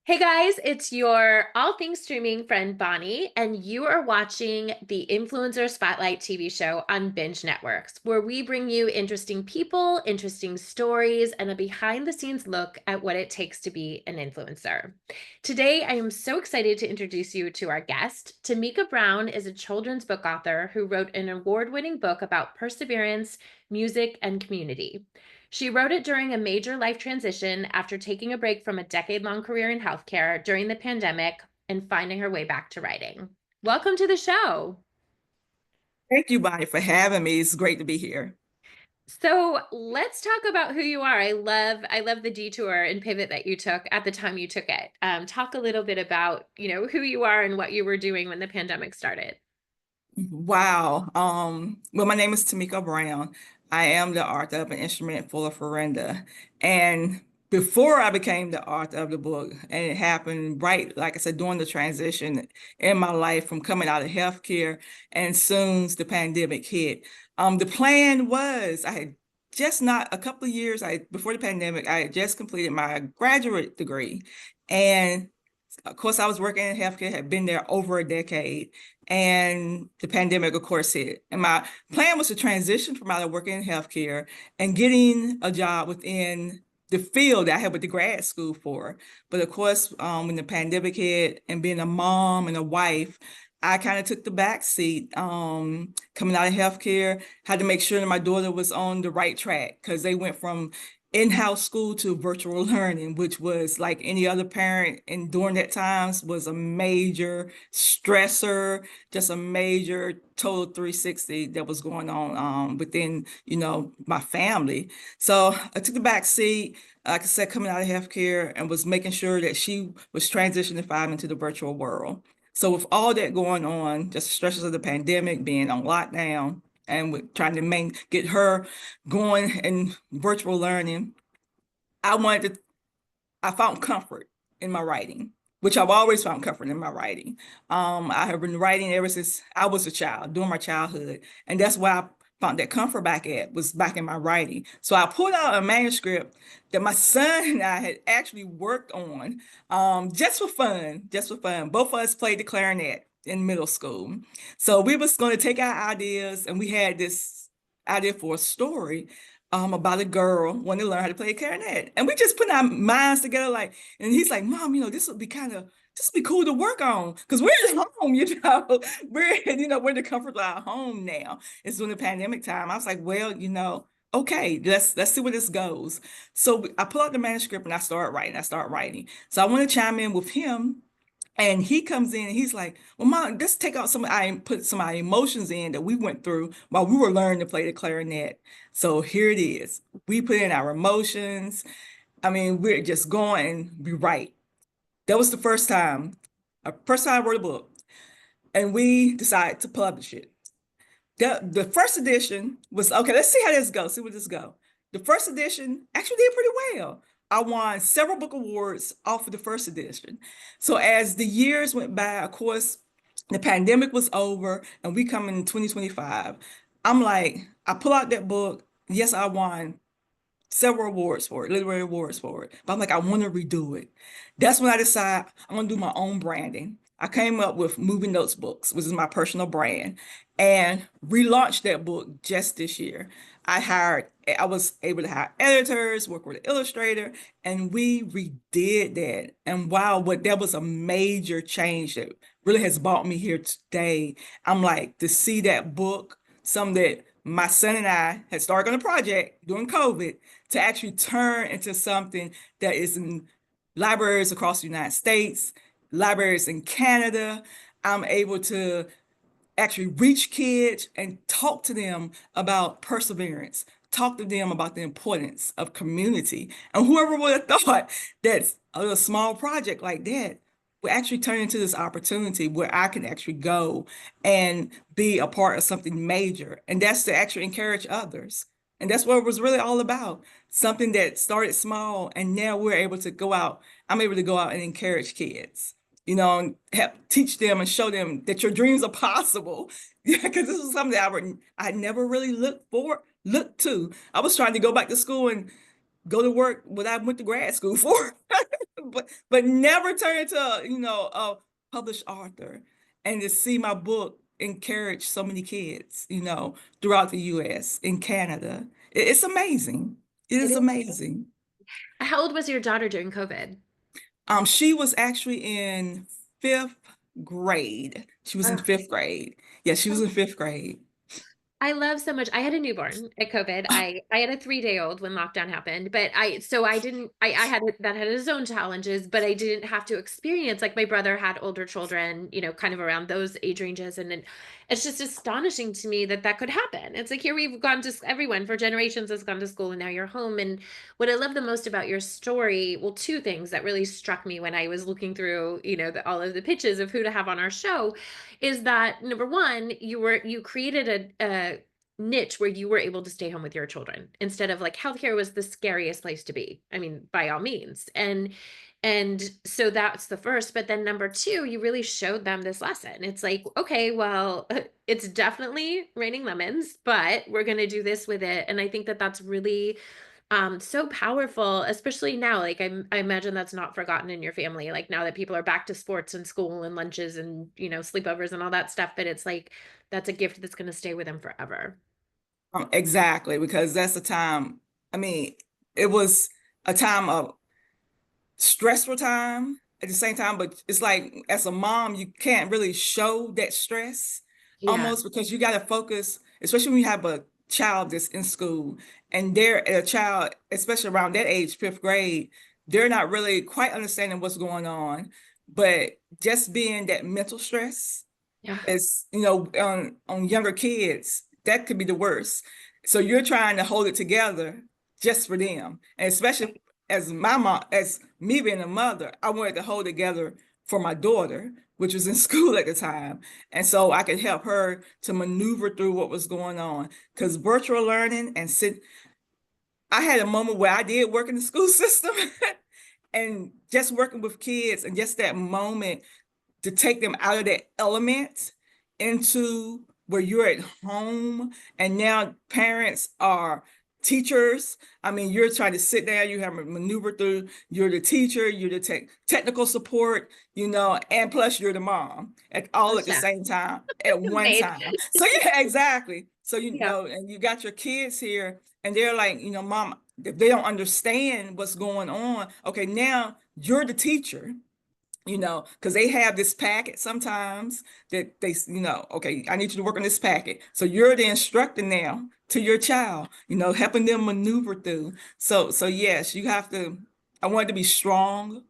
Hey guys, it's your all things streaming friend Bonnie, and you are watching the Influencer Spotlight TV show on Binge Networks, where we bring you interesting people, interesting stories, and a behind the scenes look at what it takes to be an influencer. Today, I am so excited to introduce you to our guest. Tomeko Brown is a children's book author who wrote an award winning book about perseverance, music, and community. She wrote it during a major life transition after taking a break from a decade-long career in healthcare during the pandemic and finding her way back to writing. Welcome to the show. Thank you, Bonnie, for having me. It's great to be here. So let's talk about who you are. I love the detour and pivot that you took at the time you took it. Talk a little bit about, who you are and what you were doing when the pandemic started. Wow. Well, my name is Tomeko Brown. I am the author of an instrument for Florenda. And before I became the author of the book, and it happened right, like I said, during the transition in my life from coming out of healthcare, and soon the pandemic hit. The plan was I had just not a couple of years before the pandemic, I had just completed my graduate degree. And of course, I was working in healthcare, had been there over a decade, and the pandemic, of course, hit. And my plan was to transition from out of working in healthcare and getting a job within the field that I had with the grad school for. But of course, when the pandemic hit and being a mom and a wife, I kind of took the back seat. Coming out of healthcare, had to make sure that my daughter was on the right track because they went from in-house school to virtual learning, which was like any other parent, and during that times was a major stressor, just a major total 360 that was going on within, my family. So I took the back seat, like I said, coming out of healthcare and was making sure that she was transitioning five into the virtual world. So with all that going on, just the stresses of the pandemic, being on lockdown, and with trying to get her going in virtual learning, I wanted to, I found comfort in my writing, which I've always found comfort in my writing. I have been writing ever since I was a child, during my childhood. And that's why I found that comfort was back in my writing. So I pulled out a manuscript that my son and I had actually worked on, just for fun, just for fun. Both of us played the clarinet in middle school. So we was going to take our ideas, and we had this idea for a story about a girl wanting to learn how to play clarinet. And we just put our minds together, like, and he's like, Mom, this would be cool to work on. Because we're at home, we're in the comfort of our home now. It's during the pandemic time. I was like, well, okay, let's see where this goes. So I pull out the manuscript and I start writing. So I want to chime in with him, and he comes in and he's like, well, Mom, let's take out I put some of our emotions in that we went through while we were learning to play the clarinet. So here it is. We put in our emotions. I mean, we're just going, we write. That was the first time I wrote a book, and we decided to publish it. The first edition was okay. Let's see how this goes. See where this go. The first edition actually did pretty well. I won several book awards off of the first edition. So as the years went by, of course, the pandemic was over, and we come in 2025. I'm like, I pull out that book. Yes, I won several awards for it, literary awards for it. But I'm like, I want to redo it. That's when I decide I'm gonna do my own branding. I came up with Movie Notes Books, which is my personal brand, and relaunched that book just this year. I was able to hire editors, work with an illustrator, and we redid that. And wow, what that was a major change that really has brought me here today. I'm like, to see that book, something that my son and I had started on a project during COVID, to actually turn into something that is in libraries across the United States, libraries in Canada. I'm able to actually reach kids and talk to them about perseverance, talk to them about the importance of community. And whoever would have thought that a little small project like that would actually turn into this opportunity where I can actually go and be a part of something major. And that's to actually encourage others. And that's what it was really all about. Something that started small, and now we're able to go out. I'm able to go out and encourage kids, and help teach them and show them that your dreams are possible. Yeah, because this was something that I never really looked to. I was trying to go back to school and go to work what I went to grad school for, but never turn into a published author, and to see my book encourage so many kids, throughout the US, in Canada. It's amazing. It It is is. amazing. How old was your daughter during COVID? She was actually in fifth grade. She was in Oh, fifth grade. Yeah, she was in fifth grade. I love so much. I had a newborn at COVID. I had a 3-day old when lockdown happened, but I didn't I had that had its own challenges, but I didn't have to experience like my brother had older children, kind of around those age ranges, and then it's just astonishing to me that that could happen. It's like here we've gone to everyone for generations has gone to school and now you're home. And what I love the most about your story, well, two things that really struck me when I was looking through, all of the pitches of who to have on our show is that number one, you created a niche where you were able to stay home with your children instead of like healthcare was the scariest place to be. I mean, by all means. And so that's the first, but then number two, you really showed them this lesson. It's like, okay, well, it's definitely raining lemons, but we're going to do this with it. And I think that that's really so powerful, especially now. Like I imagine that's not forgotten in your family, like now that people are back to sports and school and lunches and sleepovers and all that stuff, but it's like that's a gift that's going to stay with them forever. Exactly, because that's the time. I mean, it was a time of stressful time at the same time, but it's like as a mom, you can't really show that stress Yeah. almost because you got to focus, especially when you have a child that's in school and they're a child, especially around that age, fifth grade, they're not really quite understanding what's going on. But just being that mental stress Yeah. is, on younger kids, that could be the worst. So you're trying to hold it together just for them. And especially as my mom, as me being a mother, I wanted to hold together for my daughter, which was in school at the time. And so I could help her to maneuver through what was going on. Because virtual learning I had a moment where I did work in the school system and just working with kids and just that moment to take them out of that element into where you're at home, and now parents are teachers. I mean, you're trying to sit down, you have to maneuver through, you're the teacher, you're the technical support, and plus you're the mom at all at the Yeah. same time at one Made. time. So yeah, exactly. So Yeah. and you got your kids here and they're like, mom, if they don't understand what's going on, okay, now you're the teacher, because they have this packet sometimes that okay, I need you to work on this packet. So you're the instructor now to your child, helping them maneuver through. So yes, you have to, I wanted to be strong,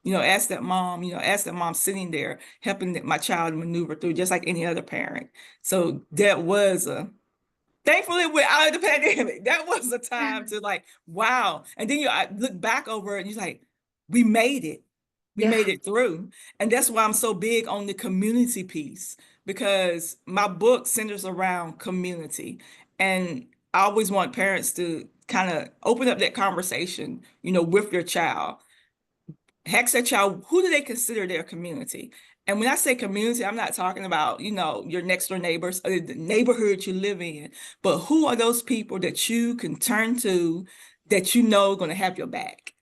ask that mom sitting there helping my child maneuver through just like any other parent. So that was thankfully we're out of the pandemic. That was a time to like, wow. And then I look back over it and you're like, we made it. We Yeah. made it through. And that's why I'm so big on the community piece, because my book centers around community. And I always want parents to kind of open up that conversation, with their child. Ask their child, who do they consider their community? And when I say community, I'm not talking about, your next door neighbors or the neighborhood you live in, but who are those people that you can turn to that going to have your back?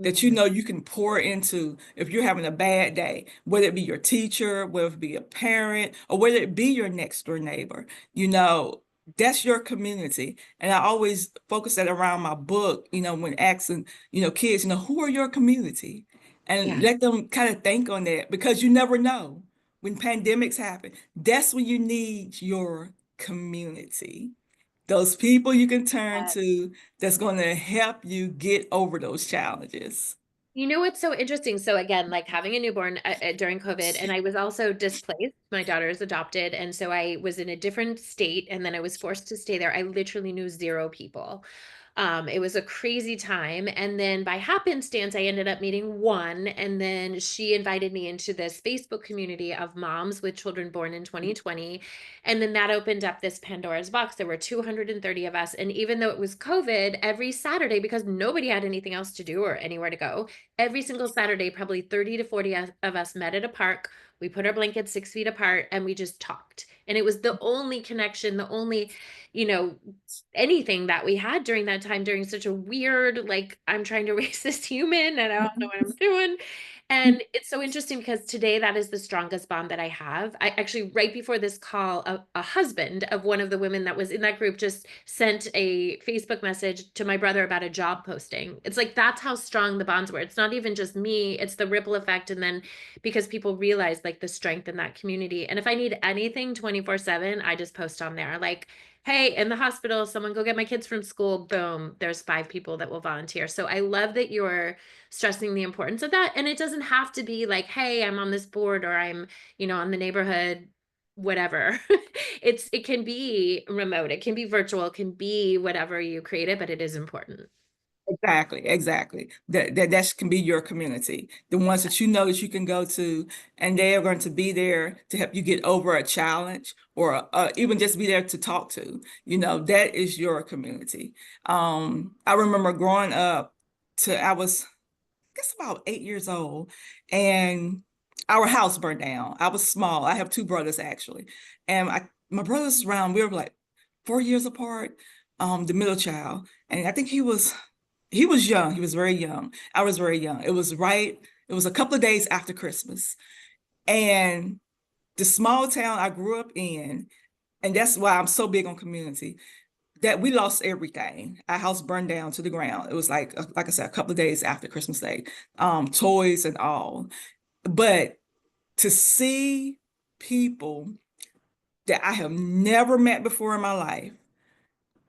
That Mhm. you can pour into if you're having a bad day, whether it be your teacher, whether it be a parent, or whether it be your next door neighbor, that's your community. And I always focus that around my book, when asking, kids, who are your community? And Yeah. let them kind of think on that, because you never know when pandemics happen. That's when you need your community, those people you can turn to that's going to help you get over those challenges. You know what's so interesting? So again, like having a newborn during COVID, and I was also displaced. My daughter is adopted, and so I was in a different state, and then I was forced to stay there. I literally knew zero people. It was a crazy time, and then by happenstance, I ended up meeting one, and then she invited me into this Facebook community of moms with children born in 2020, and then that opened up this Pandora's box. There were 230 of us, and even though it was COVID, every Saturday, because nobody had anything else to do or anywhere to go, every single Saturday, probably 30 to 40 of us met at a park, We put our blankets 6 feet apart and we just talked. And it was the only connection, the only, you know, anything that we had during that time, during such a weird, like, I'm trying to raise this human and I don't know what I'm doing. And it's so interesting because today that is the strongest bond that I have. I actually, right before this call, a husband of one of the women that was in that group just sent a Facebook message to my brother about a job posting. It's like that's how strong the bonds were. It's not even just me, it's the ripple effect. And then because people realize like the strength in that community. And if I need anything 24/7, I just post on there. Like, hey, in the hospital, someone go get my kids from school. Boom, there's 5 people that will volunteer. So I love that you're stressing the importance of that. And it doesn't have to be like, hey, I'm on this board or I'm, on the neighborhood, whatever. It can be remote, it can be virtual, it can be whatever you created, but it is important. Exactly, exactly. That can be your community. The ones that you know that you can go to, and they are going to be there to help you get over a challenge or even just be there to talk to. That is your community. I remember growing up I was, I guess, about 8 years old, and our house burned down. I was small. I have two brothers actually, and my brothers around. We were like 4 years apart. The middle child, and I think he was young. He was very young. I was very young. It was a couple of days after Christmas. And the small town I grew up in, and that's why I'm so big on community, that we lost everything. Our house burned down to the ground. It was like I said, a couple of days after Christmas Day, toys and all. But to see people that I have never met before in my life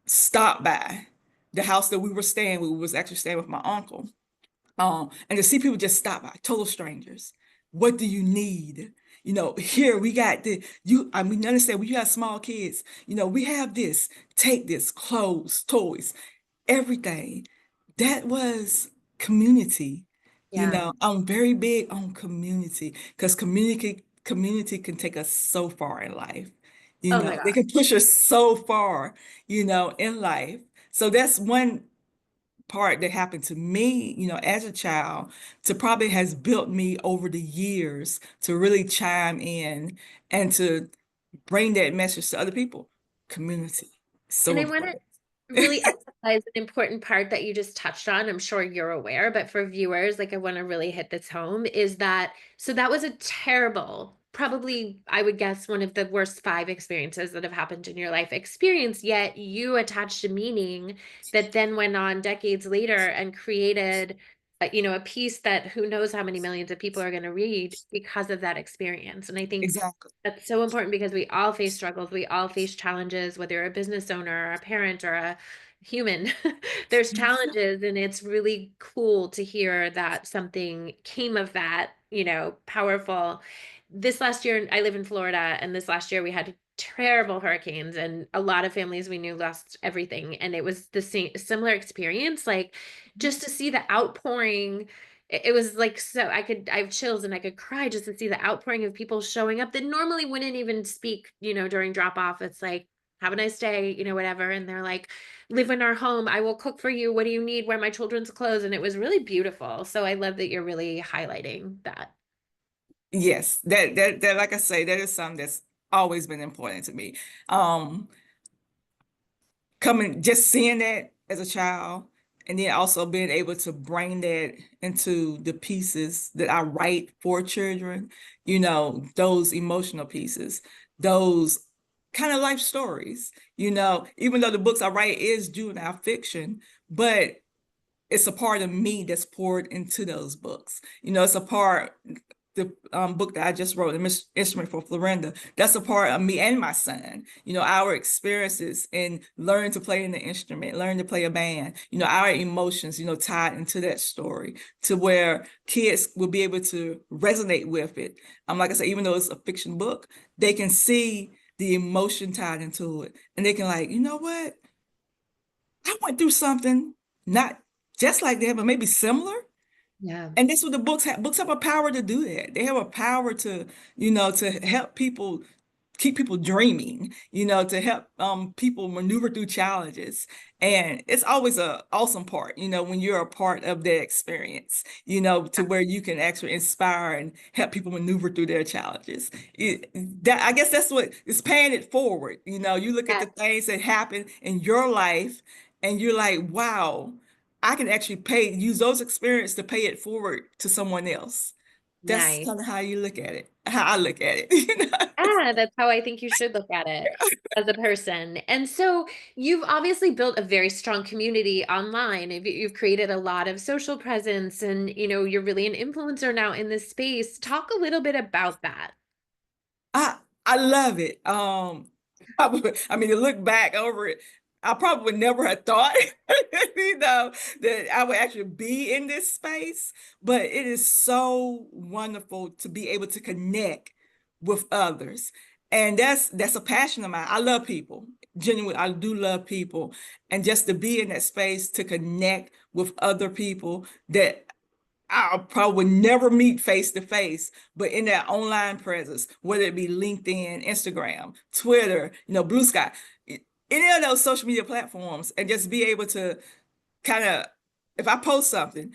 stop by the house that we was actually staying with my uncle. And to see people just stop by, total strangers. What do you need? Here we got I mean, understand when you have small kids, we have this, take this, clothes, toys, everything. That was community. Yeah. I'm very big on community because community can take us so far in life. Oh my They gosh. can push us so far, in life. So that's one part that happened to me, as a child, to probably has built me over the years to really chime in and to bring that message to other people. Community, And so I want to important. really emphasize an important part that you just touched on. I'm sure you're aware, but for viewers, like I want to really hit this home is that so that was a terrible, probably I would guess one of the worst 5 experiences that have happened in your life experience, yet you attached a meaning that then went on decades later and created a piece that who knows how many millions of people are going to read because of that experience. And I think Exactly. that's so important because we all face struggles, we all face challenges, whether you're a business owner or a parent or a human. There's challenges, and it's really cool to hear that something came of that, powerful. This last year, I live in Florida, and this last year we had terrible hurricanes, and a lot of families we knew lost everything. And it was the same similar experience, like just to see the outpouring. It was like so I have chills and I could cry just to see the outpouring of people showing up that normally wouldn't even speak, during drop off. It's like, have a nice day, whatever. And they're like, live in our home. I will cook for you. What do you need? Wear my children's clothes. And it was really beautiful. So I love that you're really highlighting that. Yes, that like I say, that is something that's always been important to me. Um, Coming just seeing that as a child, and then also being able to bring that into the pieces that I write for children, those emotional pieces, those kind of life stories, even though the books I write is juvenile fiction, but it's a part of me that's poured into those books. It's a part, the book that I just wrote, The Instrument for Florenda, that's a part of me and my son. Our experiences in learning to play in the instrument, learning to play a band, our emotions, tied into that story to where kids will be able to resonate with it. Like I said, even though it's a fiction book, they can see the emotion tied into it. And they can like, you know what? I went through something not just like that, but maybe similar. Yeah. And that's what the books have. Books have a power to do that. They have a power to, to help people keep people dreaming, to help people maneuver through challenges. And it's always a awesome part, when you're a part of that experience, to where you can actually inspire and help people maneuver through their challenges. I guess that's what is paying it forward. You look at Yeah, the things that happen in your life and you're like, wow, I can actually use those experiences to pay it forward to someone else. That's nice. kind of how you look at it, how I look at it. Yeah, that's how I think you should look at it as a person. And so you've obviously built a very strong community online. You've created a lot of social presence and you're really an influencer now in this space. Talk a little bit about that. I I love it. I mean, to look back over it, I probably would never have thought, that I would actually be in this space. But it is so wonderful to be able to connect with others, and that's a passion of mine. I love people. Genuinely, I do love people, and just to be in that space to connect with other people that I'll probably never meet face to face, but in that online presence, whether it be LinkedIn, Instagram, Twitter, Blue Sky, any of those social media platforms, and just be able to kind of, if I post something,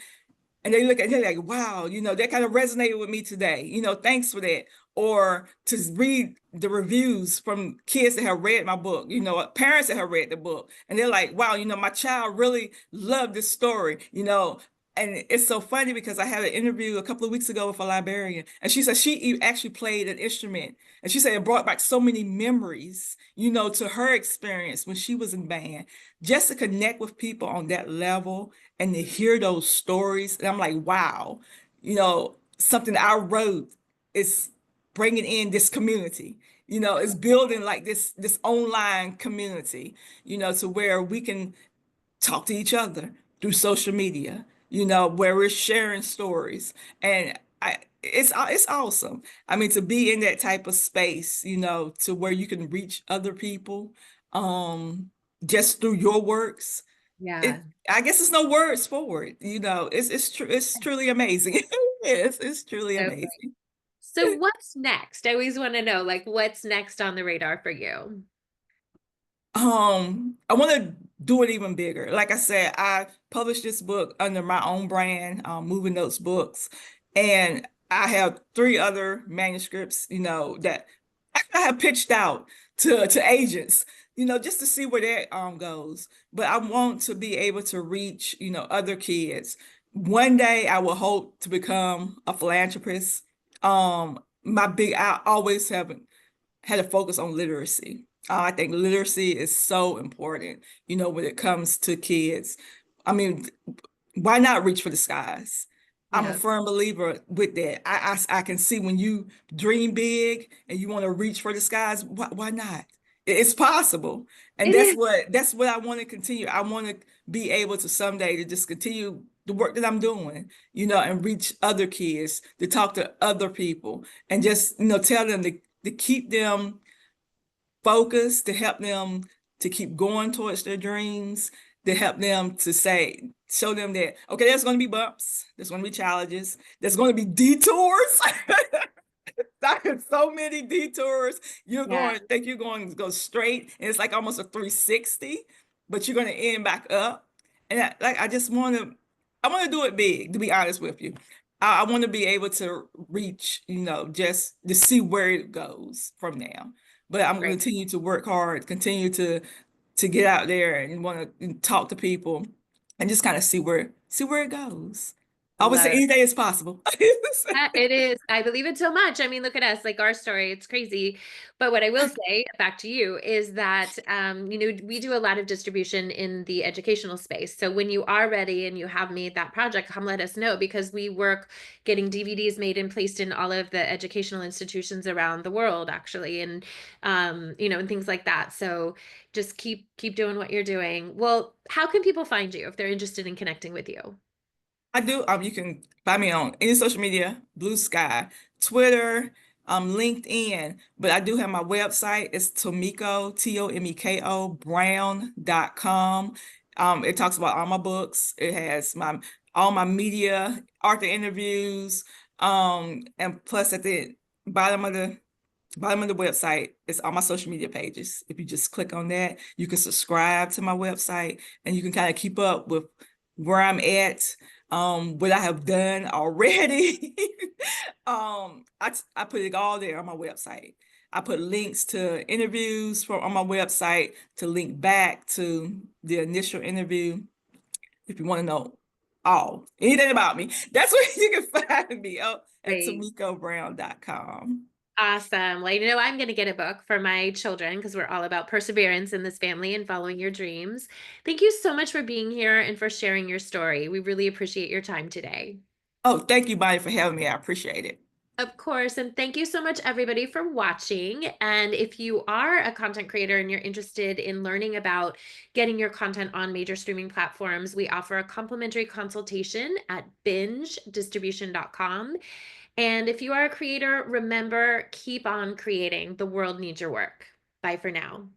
and they look at it, they're like, wow, that kind of resonated with me today. Thanks for that. Or to read the reviews from kids that have read my book, parents that have read the book. And they're like, wow, my child really loved this story. And it's so funny because I had an interview a couple of weeks ago with a librarian, and she said she actually played an instrument. And she said it brought back so many memories, to her experience when she was in band. Just to connect with people on that level and to hear those stories. And I'm like, wow, something I wrote is bringing in this community, it's building like this online community, to where we can talk to each other through social media, where we're sharing stories. And it's awesome. I mean, to be in that type of space, to where you can reach other people, just through your works. Yeah. I guess there's no words for it. It's truly amazing. It's truly Okay. amazing. So what's next? I always want to know, like, what's next on the radar for you? I want to do it even bigger. Like I said, I published this book under my own brand, Moving Notes Books, and I have three other manuscripts, that I have pitched out to agents, just to see where that goes. But I want to be able to reach, other kids. One day I will hope to become a philanthropist. I always have had a focus on literacy. I think literacy is so important, when it comes to kids. I mean, why not reach for the skies? I'm a Yeah. firm believer with that. I can see when you dream big and you want to reach for the skies, why not? It's possible. And It is. that's what I want to continue. I want to be able to someday to just continue the work that I'm doing, and reach other kids, to talk to other people, and just, tell them to keep them focused, to help them to keep going towards their dreams, to help them to show them that, okay, there's going to be bumps, there's going to be challenges, there's going to be detours. So many detours. You're Yeah. going to think you're going to go straight, and it's like almost a 360, but you're going to end back up. And I just I want to do it big, to be honest with you. I want to be able to reach, just to see where it goes from now. But I'm going Great. to continue to work hard, continue to get out there and want to talk to people and just kind of see where it goes. I would say Love. anything is possible. It is. I believe it so much. I mean, look at us, like our story, it's crazy. But what I will say back to you is that, we do a lot of distribution in the educational space. So when you are ready and you have made that project, come let us know because we work getting DVDs made and placed in all of the educational institutions around the world, actually, and things like that. So just keep doing what you're doing. Well, how can people find you if they're interested in connecting with you? I do. You can find me on any social media, Blue Sky, Twitter, LinkedIn, but I do have my website. It's Tomeko, Brown.com. It talks about all my books. It has all my media, author interviews, and plus at the bottom of the bottom of the website is all my social media pages. If you just click on that, you can subscribe to my website and you can kind of keep up with where I'm at, what I have done already. I put it all there on my website. I put links to interviews on my website to link back to the initial interview if you want to know anything about me. That's where you can find me at Great. tomekobrown.com. Awesome. Well, I'm going to get a book for my children because we're all about perseverance in this family and following your dreams. Thank you so much for being here and for sharing your story. We really appreciate your time today. Oh, thank you, Bonnie, for having me. I appreciate it. Of course. And thank you so much, everybody, for watching. And if you are a content creator and you're interested in learning about getting your content on major streaming platforms, we offer a complimentary consultation at bingedistribution.com. And if you are a creator, remember, keep on creating. The world needs your work. Bye for now.